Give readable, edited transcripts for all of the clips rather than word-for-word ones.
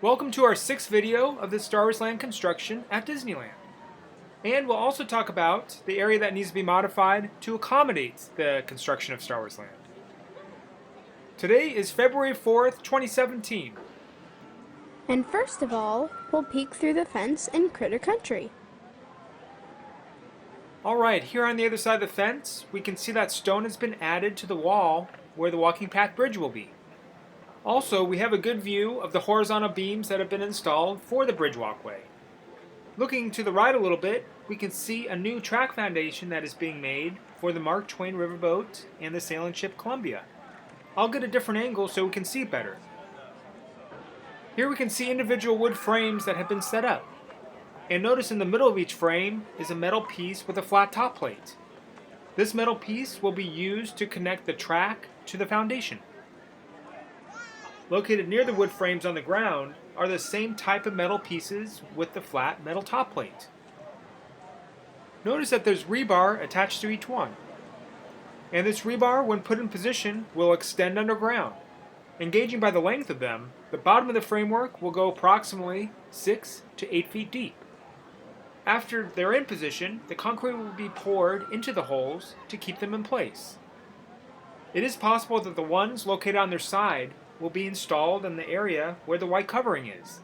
Welcome to our 6th video of the Star Wars Land construction at Disneyland. And we'll also talk about the area that needs to be modified to accommodate the construction of Star Wars Land. Today is February 4th, 2017. And first of all, we'll peek through the fence in Critter Country. Alright, here on the other side of the fence, we can see that stone has been added to the wall where the walking path bridge will be. Also, we have a good view of the horizontal beams that have been installed for the bridge walkway. Looking to the right a little bit, we can see a new track foundation that is being made for the Mark Twain riverboat and the sailing ship Columbia. I'll get a different angle so we can see better. Here we can see individual wood frames that have been set up. And notice in the middle of each frame is a metal piece with a flat top plate. This metal piece will be used to connect the track to the foundation. Located near the wood frames on the ground are the same type of metal pieces with the flat metal top plate. Notice that there's rebar attached to each one. And this rebar, when put in position, will extend underground. Engaging by the length of them, the bottom of the framework will go approximately 6 to 8 feet deep. After they're in position, the concrete will be poured into the holes to keep them in place. It is possible that the ones located on their side will be installed in the area where the white covering is.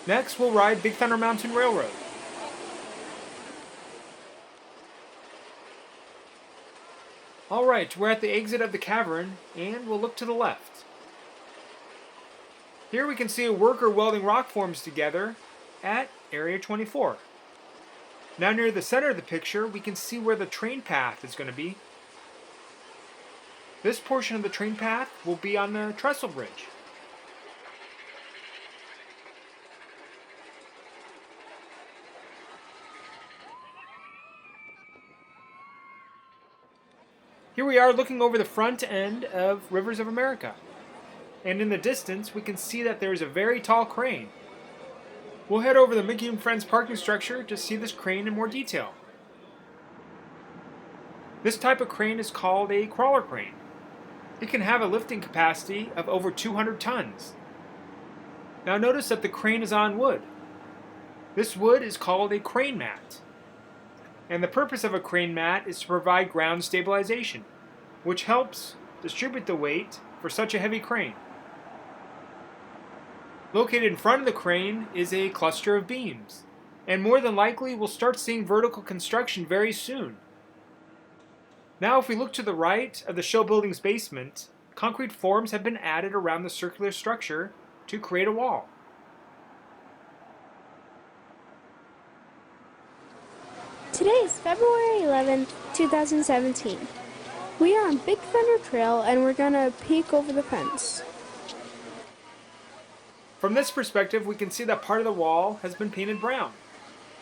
Next, we'll ride Big Thunder Mountain Railroad. Alright, we're at the exit of the cavern, and we'll look to the left. Here we can see a worker welding rock forms together at Area 24. Now near the center of the picture, we can see where the train path is going to be. This portion of the train path will be on the trestle bridge. Here we are looking over the front end of Rivers of America. And in the distance, we can see that there is a very tall crane. We'll head over the Mickey and Friends parking structure to see this crane in more detail. This type of crane is called a crawler crane. It can have a lifting capacity of over 200 tons. Now notice that the crane is on wood. This wood is called a crane mat. And the purpose of a crane mat is to provide ground stabilization, which helps distribute the weight for such a heavy crane. Located in front of the crane is a cluster of beams, and more than likely we'll start seeing vertical construction very soon. Now if we look to the right of the show building's basement, concrete forms have been added around the circular structure to create a wall. Today is February 11th, 2017. We are on Big Thunder Trail and we're gonna peek over the fence. From this perspective, we can see that part of the wall has been painted brown,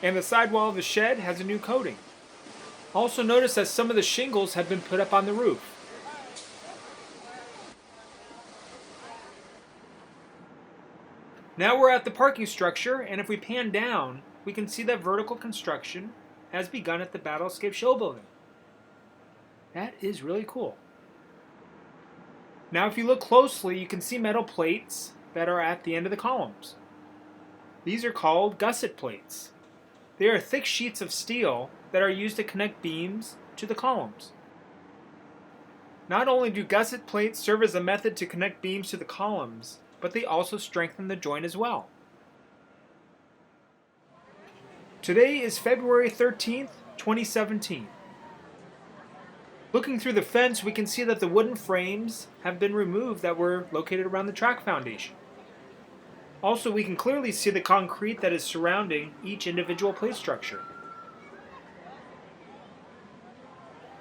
and the sidewall of the shed has a new coating. Also notice that some of the shingles have been put up on the roof. Now we're at the parking structure, and if we pan down, we can see that vertical construction has begun at the Battlescape Show Building. That is really cool. Now if you look closely, you can see metal plates that are at the end of the columns. These are called gusset plates. They are thick sheets of steel that are used to connect beams to the columns. Not only do gusset plates serve as a method to connect beams to the columns, but they also strengthen the joint as well. Today is February 13th, 2017. Looking through the fence, we can see that the wooden frames have been removed that were located around the track foundation. Also, we can clearly see the concrete that is surrounding each individual plate structure.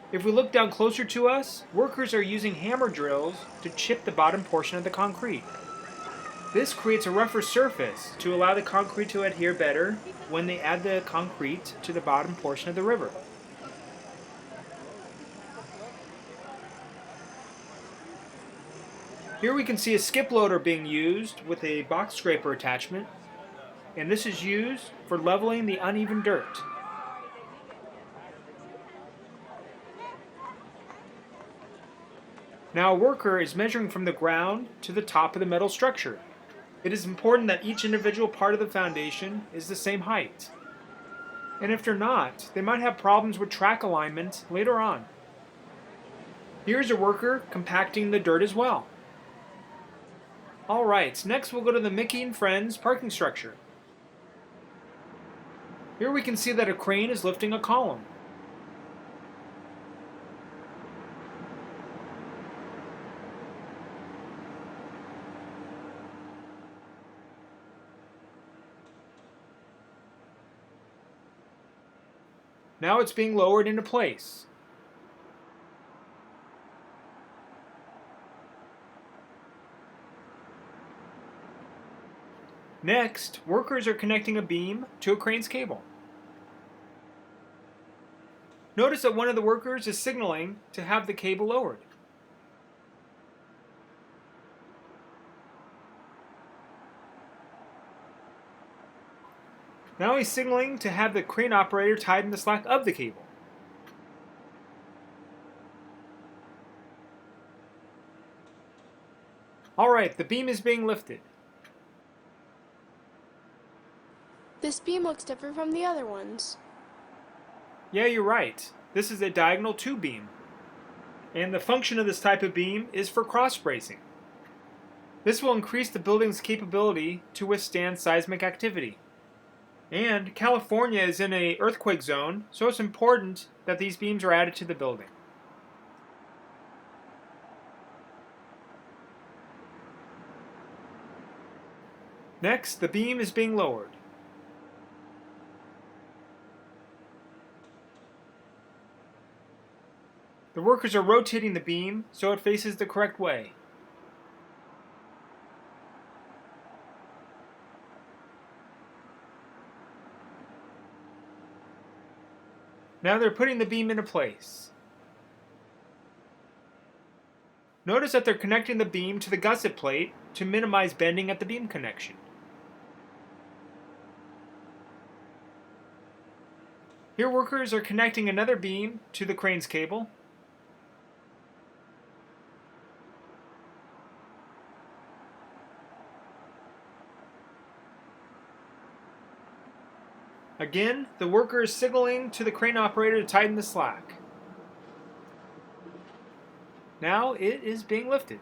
If we look down closer to us, workers are using hammer drills to chip the bottom portion of the concrete. This creates a rougher surface to allow the concrete to adhere better when they add the concrete to the bottom portion of the river. Here we can see a skip loader being used with a box scraper attachment, and this is used for leveling the uneven dirt. Now a worker is measuring from the ground to the top of the metal structure. It is important that each individual part of the foundation is the same height. And if they're not, they might have problems with track alignment later on. Here's a worker compacting the dirt as well. Alright, next we'll go to the Mickey and Friends parking structure. Here we can see that a crane is lifting a column. Now it's being lowered into place. Next, workers are connecting a beam to a crane's cable. Notice that one of the workers is signaling to have the cable lowered. Now he's signaling to have the crane operator tighten the slack of the cable. Alright, the beam is being lifted. This beam looks different from the other ones. Yeah, you're right. This is a diagonal tube beam. And the function of this type of beam is for cross bracing. This will increase the building's capability to withstand seismic activity. And California is in an earthquake zone, so it's important that these beams are added to the building. Next, the beam is being lowered. The workers are rotating the beam so it faces the correct way. Now they're putting the beam into place. Notice that they're connecting the beam to the gusset plate to minimize bending at the beam connection. Here workers are connecting another beam to the crane's cable. Again, the worker is signaling to the crane operator to tighten the slack. Now it is being lifted.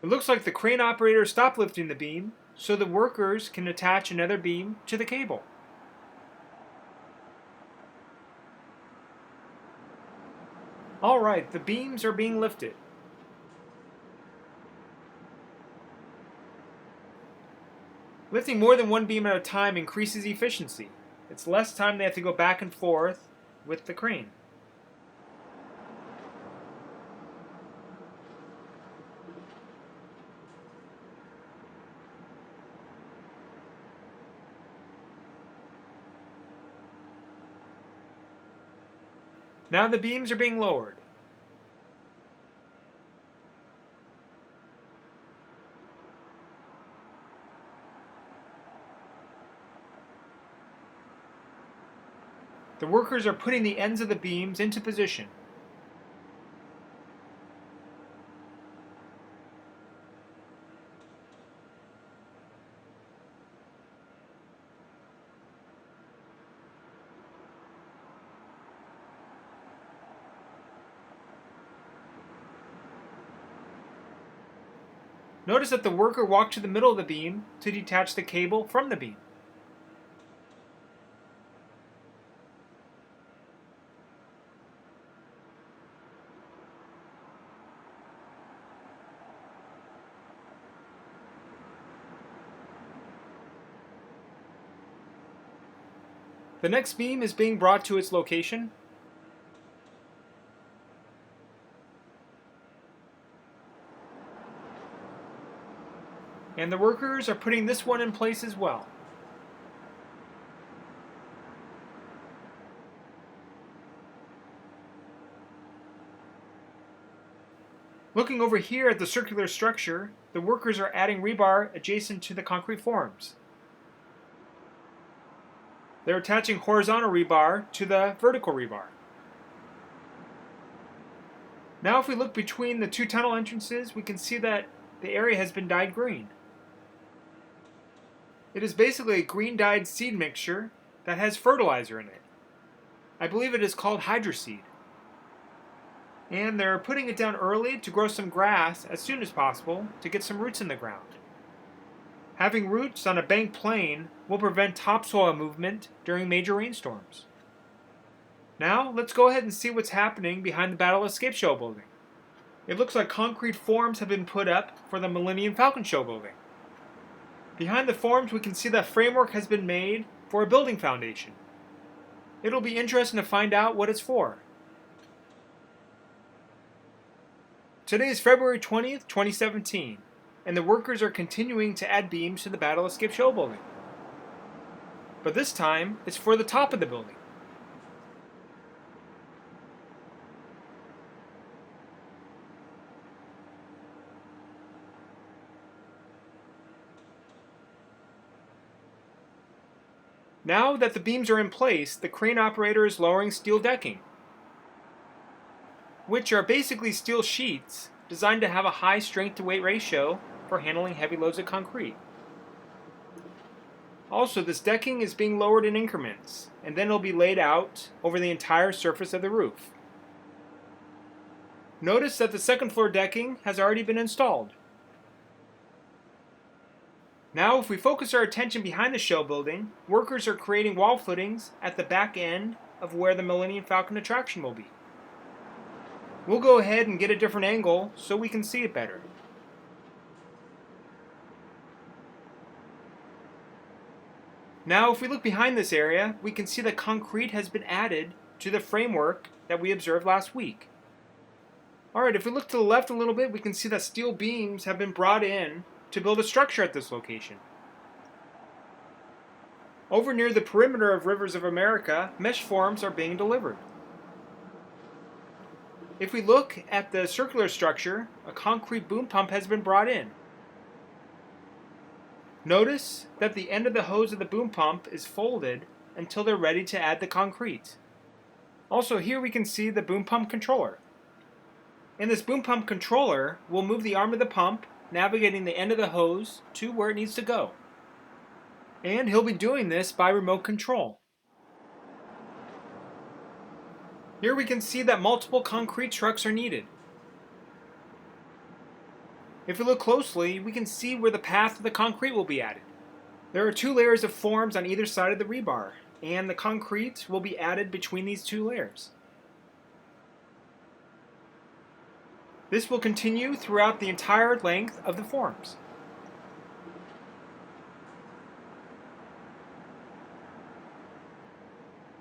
It looks like the crane operator stopped lifting the beam, so the workers can attach another beam to the cable. Alright, the beams are being lifted. Lifting more than one beam at a time increases efficiency. It's less time they have to go back and forth with the crane. Now the beams are being lowered. The workers are putting the ends of the beams into position. Notice that the worker walked to the middle of the beam to detach the cable from the beam. The next beam is being brought to its location. And the workers are putting this one in place as well. Looking over here at the circular structure, the workers are adding rebar adjacent to the concrete forms. They're attaching horizontal rebar to the vertical rebar. Now if we look between the two tunnel entrances, we can see that the area has been dyed green. It is basically a green dyed seed mixture that has fertilizer in it. I believe it is called hydroseed. And they're putting it down early to grow some grass as soon as possible to get some roots in the ground. Having roots on a banked plane will prevent topsoil movement during major rainstorms. Now, let's go ahead and see what's happening behind the Battle Escape Show building. It looks like concrete forms have been put up for the Millennium Falcon Show building. Behind the forms, we can see that framework has been made for a building foundation. It'll be interesting to find out what it's for. Today is February 20th, 2017, and the workers are continuing to add beams to the Battle Escape Show building. But this time, it's for the top of the building. Now that the beams are in place, the crane operator is lowering steel decking, which are basically steel sheets designed to have a high strength to weight ratio for handling heavy loads of concrete. Also, this decking is being lowered in increments, and then it'll be laid out over the entire surface of the roof. Notice that the second floor decking has already been installed. Now, if we focus our attention behind the show building, workers are creating wall footings at the back end of where the Millennium Falcon attraction will be. We'll go ahead and get a different angle so we can see it better. Now, if we look behind this area, we can see that concrete has been added to the framework that we observed last week. Alright, if we look to the left a little bit, we can see that steel beams have been brought in to build a structure at this location. Over near the perimeter of Rivers of America, mesh forms are being delivered. If we look at the circular structure, a concrete boom pump has been brought in. Notice that the end of the hose of the boom pump is folded until they're ready to add the concrete. Also, here we can see the boom pump controller. And this boom pump controller will move the arm of the pump, navigating the end of the hose to where it needs to go. And he'll be doing this by remote control. Here we can see that multiple concrete trucks are needed. If we look closely, we can see where the path of the concrete will be added. There are two layers of forms on either side of the rebar, and the concrete will be added between these two layers. This will continue throughout the entire length of the forms.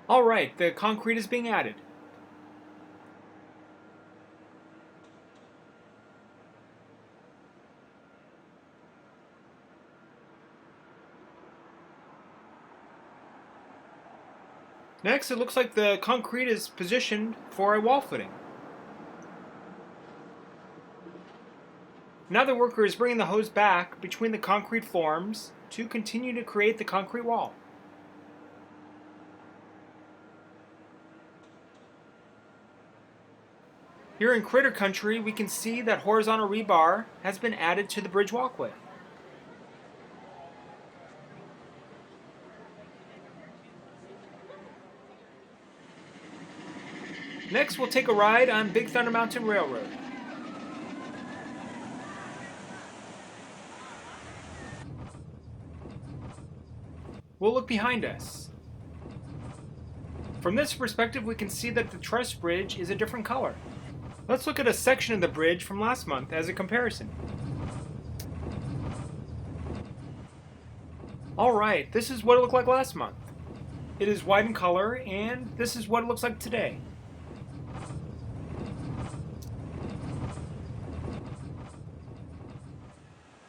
Alright, the concrete is being added. Next, it looks like the concrete is positioned for a wall footing. Now the worker is bringing the hose back between the concrete forms to continue to create the concrete wall. Here in Critter Country, we can see that horizontal rebar has been added to the bridge walkway. Next, we'll take a ride on Big Thunder Mountain Railroad. We'll look behind us. From this perspective, we can see that the truss bridge is a different color. Let's look at a section of the bridge from last month as a comparison. Alright, this is what it looked like last month. It is white in color, and this is what it looks like today.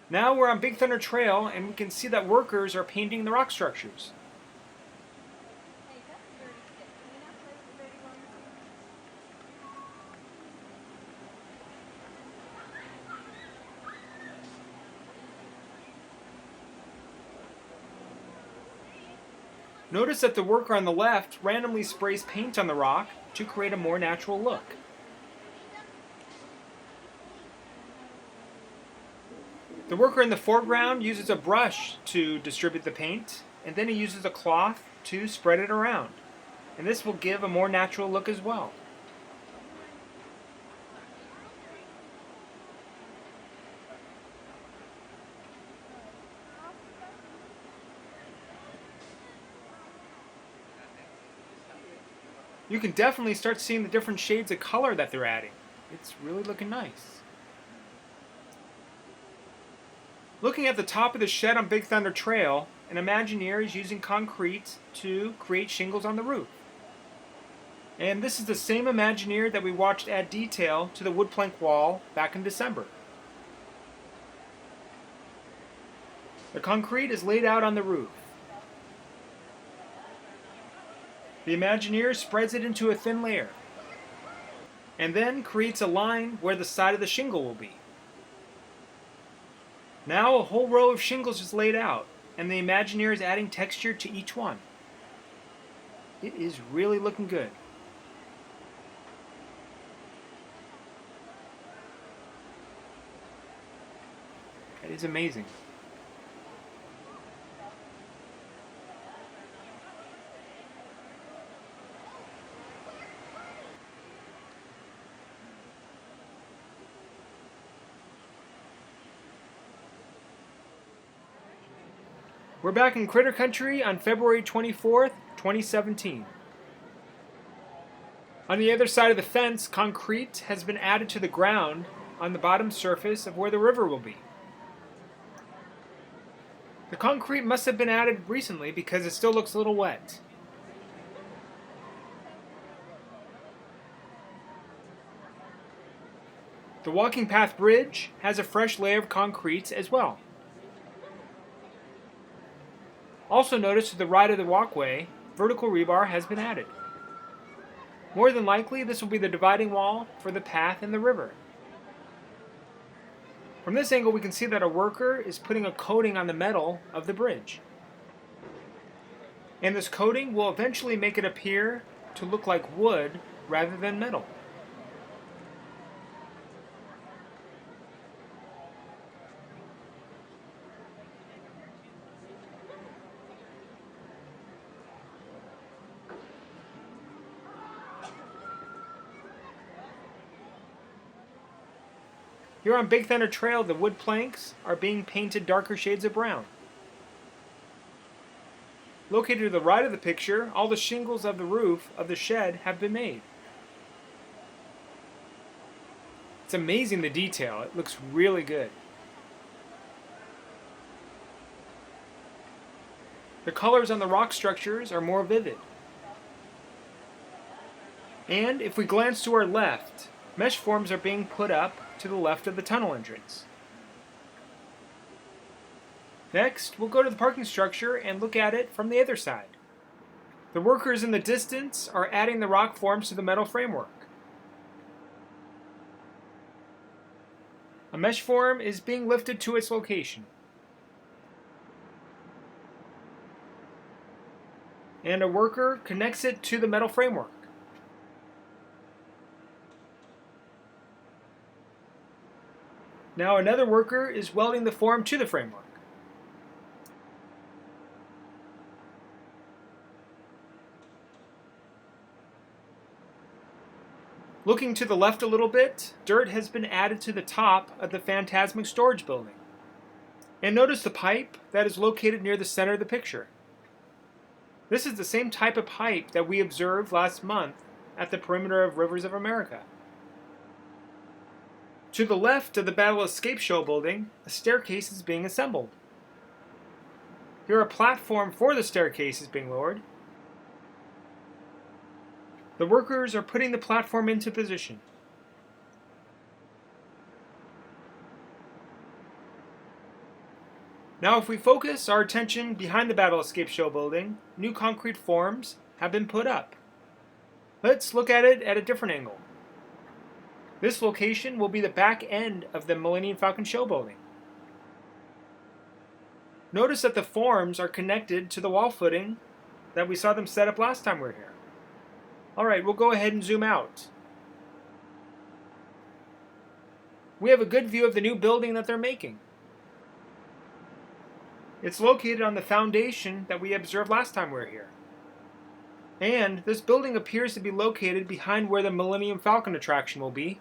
Now we're on Big Thunder Trail, and we can see that workers are painting the rock structures. Notice that the worker on the left randomly sprays paint on the rock to create a more natural look. The worker in the foreground uses a brush to distribute the paint, and then he uses a cloth to spread it around. And this will give a more natural look as well. You can definitely start seeing the different shades of color that they're adding. It's really looking nice. Looking at the top of the shed on Big Thunder Trail, an Imagineer is using concrete to create shingles on the roof. And this is the same Imagineer that we watched add detail to the wood plank wall back in December. The concrete is laid out on the roof. The Imagineer spreads it into a thin layer, and then creates a line where the side of the shingle will be. Now a whole row of shingles is laid out, and the Imagineer is adding texture to each one. It is really looking good. That is amazing. We're back in Critter Country on February 24th, 2017. On the other side of the fence, concrete has been added to the ground on the bottom surface of where the river will be. The concrete must have been added recently because it still looks a little wet. The walking path bridge has a fresh layer of concrete as well. Also notice to the right of the walkway, vertical rebar has been added. More than likely, this will be the dividing wall for the path and the river. From this angle, we can see that a worker is putting a coating on the metal of the bridge. And this coating will eventually make it appear to look like wood rather than metal. Here on Big Thunder Trail, the wood planks are being painted darker shades of brown. Located to the right of the picture, all the shingles of the roof of the shed have been made. It's amazing the detail. It looks really good. The colors on the rock structures are more vivid. And if we glance to our left, mesh forms are being put up to the left of the tunnel entrance. Next, we'll go to the parking structure and look at it from the other side. The workers in the distance are adding the rock forms to the metal framework. A mesh form is being lifted to its location. And a worker connects it to the metal framework. Now another worker is welding the form to the framework. Looking to the left a little bit, dirt has been added to the top of the phantasmic storage building. And notice the pipe that is located near the center of the picture. This is the same type of pipe that we observed last month at the perimeter of Rivers of America. To the left of the Battle Escape Show building, a staircase is being assembled. Here a platform for the staircase is being lowered. The workers are putting the platform into position. Now if we focus our attention behind the Battle Escape Show building, new concrete forms have been put up. Let's look at it at a different angle. This location will be the back end of the Millennium Falcon Show building. Notice that the forms are connected to the wall footing that we saw them set up last time we were here. Alright, we'll go ahead and zoom out. We have a good view of the new building that they're making. It's located on the foundation that we observed last time we were here. And this building appears to be located behind where the Millennium Falcon attraction will be.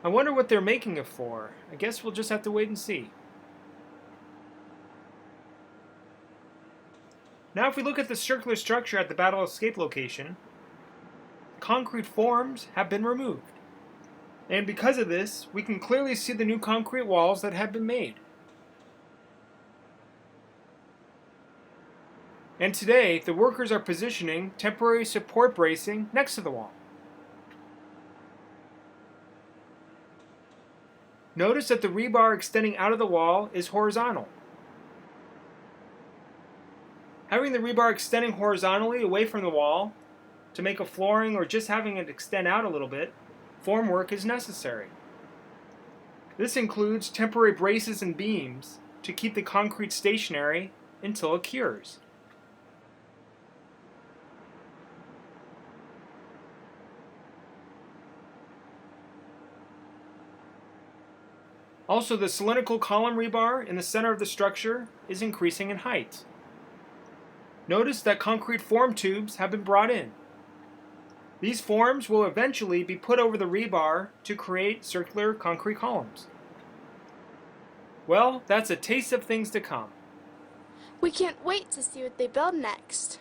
I wonder what they're making it for. I guess we'll just have to wait and see. Now if we look at the circular structure at the Battle Escape location, concrete forms have been removed. And because of this, we can clearly see the new concrete walls that have been made. And today, the workers are positioning temporary support bracing next to the wall. Notice that the rebar extending out of the wall is horizontal. Having the rebar extending horizontally away from the wall to make a flooring or just having it extend out a little bit, formwork is necessary. This includes temporary braces and beams to keep the concrete stationary until it cures. Also, the cylindrical column rebar in the center of the structure is increasing in height. Notice that concrete form tubes have been brought in. These forms will eventually be put over the rebar to create circular concrete columns. Well, that's a taste of things to come. We can't wait to see what they build next.